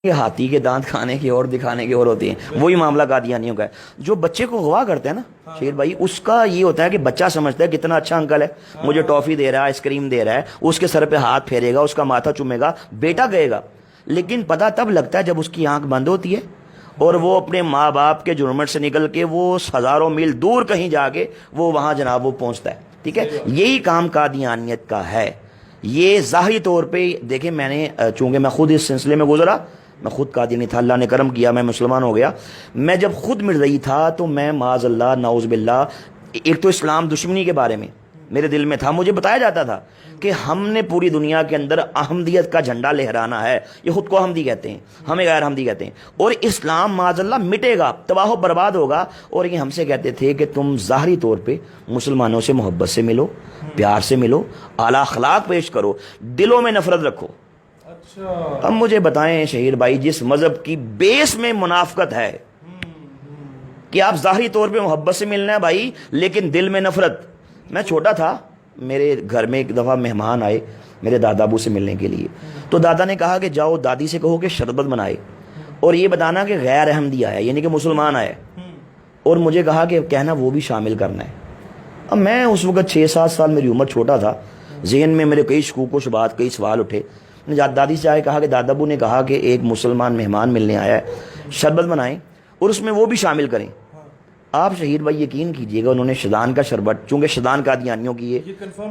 کہ ہاتھی کے دانت کھانے کی اور دکھانے کی اور ہوتی ہیں، وہی معاملہ قادیانیوں کا ہے۔ جو بچے کو اغوا کرتے ہیں نا شیر بھائی، اس کا یہ ہوتا ہے کہ بچہ سمجھتا ہے کتنا اچھا انکل ہے، مجھے ٹافی دے رہا ہے، آئس کریم دے رہا ہے، اس کے سر پہ ہاتھ پھیرے گا، اس کا ماتھا چومے گا، بیٹا گئے گا۔ لیکن پتہ تب لگتا ہے جب اس کی آنکھ بند ہوتی ہے اور وہ اپنے ماں باپ کے جرمٹ سے نکل کے وہ ہزاروں میل دور کہیں جا کے وہ وہاں جناب وہ پہنچتا ہے۔ ٹھیک ہے، یہی کام قادیانیت کا ہے۔ یہ ظاہری طور پہ دیکھیں، میں نے چونکہ میں خود اس سلسلے میں گزرا، میں خود قادیانی تھا، اللہ نے کرم کیا میں مسلمان ہو گیا۔ میں جب خود مرزئی تھا تو میں معاذ اللہ نعوذ باللہ، ایک تو اسلام دشمنی کے بارے میں میرے دل میں تھا، مجھے بتایا جاتا تھا کہ ہم نے پوری دنیا کے اندر احمدیت کا جھنڈا لہرانا ہے، یہ خود کو احمدی کہتے ہیں، ہمیں غیر احمدی کہتے ہیں، اور اسلام معاذ اللہ مٹے گا، تباہ و برباد ہوگا۔ اور یہ ہم سے کہتے تھے کہ تم ظاہری طور پہ مسلمانوں سے محبت سے ملو، پیار سے ملو، اعلیٰ اخلاق پیش کرو، دلوں میں نفرت رکھو۔ اب مجھے بتائیں شہیر بھائی، جس مذہب کی بیس میں منافقت ہے کہ آپ ظاہری طور پہ محبت سے ملنا ہے بھائی لیکن دل میں نفرت۔ میں چھوٹا تھا، میرے گھر میں ایک دفعہ مہمان آئے میرے دادا ابو سے ملنے کے لیے، تو دادا نے کہا کہ جاؤ دادی سے کہو کہ شربت بنائے اور یہ بتانا کہ غیر احمدی آیا، یعنی کہ مسلمان آیا، اور مجھے کہا کہ کہنا وہ بھی شامل کرنا ہے۔ اب میں اس وقت 6-7 سال میری عمر، چھوٹا تھا، ذہن میں میرے کئی شکوک و شبہات، کئی سوال اٹھے۔ دادی سے آئے کہا کہ دادا ابو نے کہا کہ ایک مسلمان مہمان ملنے آیا ہے، شربت بنائیں اور اس میں وہ بھی شامل کریں۔ آپ شہید بھائی یقین کیجئے گا، انہوں نے شدان کا شربت، چونکہ شدان قادیانیوں کی ہے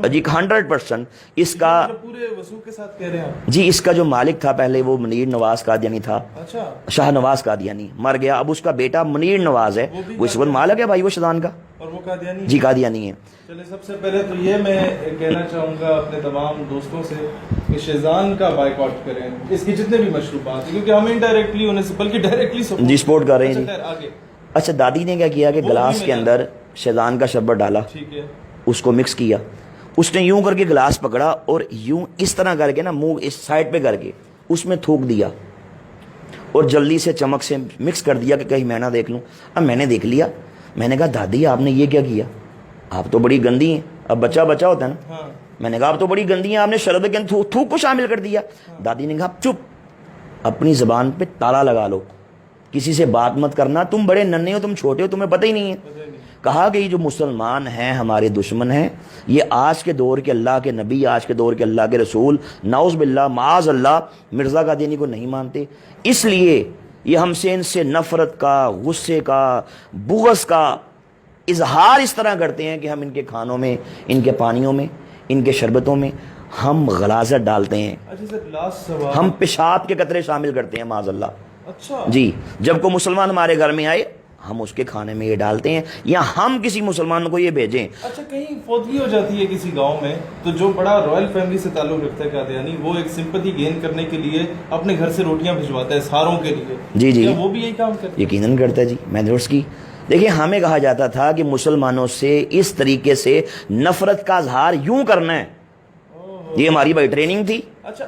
جی 100%، اس کا پورے وضو کے ساتھ کہہ رہے ہیں جی، اس کا جو مالک تھا پہلے وہ منیر نواز قادیانی تھا، شاہ نواز قادیانی مر گیا، اب اس کا بیٹا منیر نواز ہے، وہ اس وقت مالک ہے بھائی وہ شدان کا، اور وہ قادیانی جی قادیانی ہے۔ چلے سب سے پہلے تو یہ میں کہنا چاہوں گا اپنے تمام دوستوں سے کہ شیزان کا بائیکاٹ کریں، اس کی جتنے بھی مشروبات ہیں، کیونکہ ہم انڈائریکٹلی انہیں بلکہ ڈائریکٹلی جی سپورٹ کر رہے ہیں جی۔ آگے اچھا، دادی نے کیا کیا کہ گلاس کے اندر شیزان کا شربت ڈالا، ٹھیک ہے، اس کو مکس کیا، اس نے یوں کر کے گلاس پکڑا اور یوں اس طرح کر کے نا منہ اس سائڈ پہ کر کے اس میں تھوک دیا اور جلدی سے چمک سے مکس کر دیا کہ کہیں میں نہ دیکھ لوں۔ اب میں نے دیکھ لیا، میں نے کہا دادی آپ نے یہ کیا کیا، آپ تو بڑی گندی ہیں۔ اب بچہ ہوتا ہے نا، میں نے کہا آپ تو بڑی گندی ہیں، آپ نے شربت کے اندر تھوک کو شامل کر دیا۔ دادی نے کہا چپ، اپنی زبان پہ تالا لگا لو، کسی سے بات مت کرنا، تم بڑے ننھے ہو، تم چھوٹے ہو، تمہیں پتہ ہی نہیں ہے۔ کہا کہ یہ جو مسلمان ہیں ہمارے دشمن ہیں، یہ آج کے دور کے اللہ کے نبی، آج کے دور کے اللہ کے رسول، نعوذ باللہ معاذ اللہ مرزا قادیانی کو نہیں مانتے، اس لیے یہ ہم سے ان سے نفرت کا، غصے کا، بغض کا اظہار اس طرح کرتے ہیں کہ ہم ان کے کھانوں میں، ان کے پانیوں میں، ان کے شربتوں میں ہم غلاظت ڈالتے ہیں، ہم پیشاب کے قطرے شامل کرتے ہیں معاذ اللہ۔ اچھا جی، جب کوئی مسلمان ہمارے گھر میں آئے ہم اس کے کھانے میں یہ ڈالتے ہیں، یا ہم کسی مسلمان کو یہ بھیجیں۔ اچھا، کہیں فوتگی ہو جاتی ہے کسی گاؤں میں تو جو بڑا رائل فیملی سے تعلق رکھتا ہے قادیانی، وہ ایک سمپتھی گین کرنے کے لیے اپنے گھر سے روٹیاں بھجواتا ہے سہاروں کے لیے، جی جی، وہ بھی یہی کام کرتا ہے؟ یقیناً کرتا ہے جی، میں نے اس کی دیکھیں، ہمیں کہا جاتا تھا کہ مسلمانوں سے اس طریقے سے نفرت کا اظہار یوں کرنا ہے، یہ ہماری بھائی ٹریننگ تھی۔ اچھا،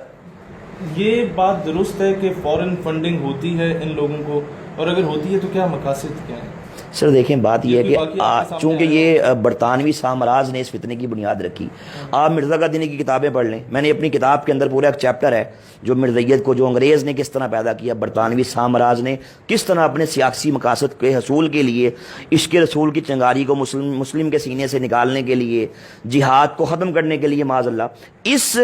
یہ بات درست ہے کہ فورن فنڈنگ ہوتی ہے ان لوگوں کو، اور اگر ہوتی ہے تو کیا مقاصد کیا ہیں؟ سر دیکھیں، بات یہ ہے کہ چونکہ یہ برطانوی سامراج نے اس فتنے کی بنیاد رکھی، آپ مرزا قادیانی کی کتابیں پڑھ لیں، میں نے اپنی کتاب کے اندر پورا ایک چیپٹر ہے جو مرزائیت کو، جو انگریز نے کس طرح پیدا کیا، برطانوی سامراج نے کس طرح اپنے سیاسی مقاصد کے حصول کے لیے، عشق رسول کی چنگاری کو مسلم کے سینے سے نکالنے کے لیے، جہاد کو ختم کرنے کے لیے معاذ اللہ، اس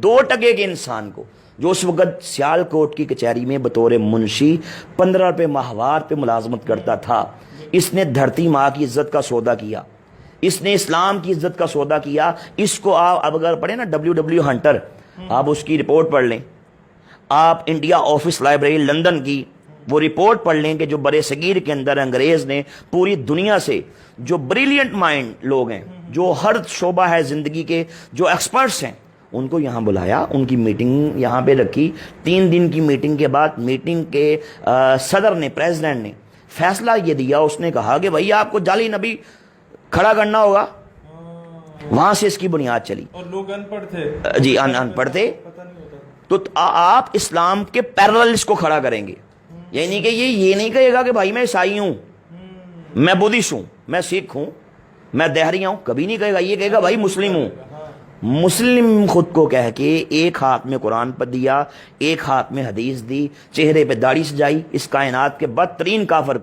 2 ٹکے کے انسان کو جو اس وقت سیال کوٹ کی کچہری میں بطور منشی 15 روپے ماہوار پہ ملازمت کرتا تھا، اس نے دھرتی ماں کی عزت کا سودا کیا، اس نے اسلام کی عزت کا سودا کیا۔ اس کو آپ اب اگر پڑھیں نا WW ہنٹر، آپ اس کی رپورٹ پڑھ لیں، آپ انڈیا آفس لائبریری لندن کی وہ رپورٹ پڑھ لیں کہ جو برے صغیر کے اندر انگریز نے پوری دنیا سے جو بریلینٹ مائنڈ لوگ ہیں، جو ہر شعبہ ہے زندگی کے، جو ایکسپرٹس ہیں، ان کو یہاں بلایا، ان کی میٹنگ یہاں پہ رکھی۔ 3 دن کی میٹنگ کے بعد میٹنگ کے صدر نے، پریزیڈنٹ نے فیصلہ یہ دیا، اس نے کہا کہ بھائی آپ کو جعلی نبی کھڑا کرنا ہوگا، وہاں سے اس کی بنیاد چلی۔ اور لوگ ان پڑھ تھے جی، ان پڑھ تھے، تو آپ اسلام کے پیرلل اس کو کھڑا کریں گے، یعنی کہ یہ نہیں کہے گا کہ بھائی میں عیسائی ہوں، میں بدھسٹ ہوں، میں سکھ ہوں، میں دہریہ ہوں، کبھی نہیں کہے گا، یہ کہے گا بھائی مسلم ہوں، مسلم خود کو کہہ کے ایک ہاتھ میں قرآن پر دیا، ایک ہاتھ میں حدیث دی، چہرے پہ داڑھی سجائی، اس کائنات کے بدترین کافر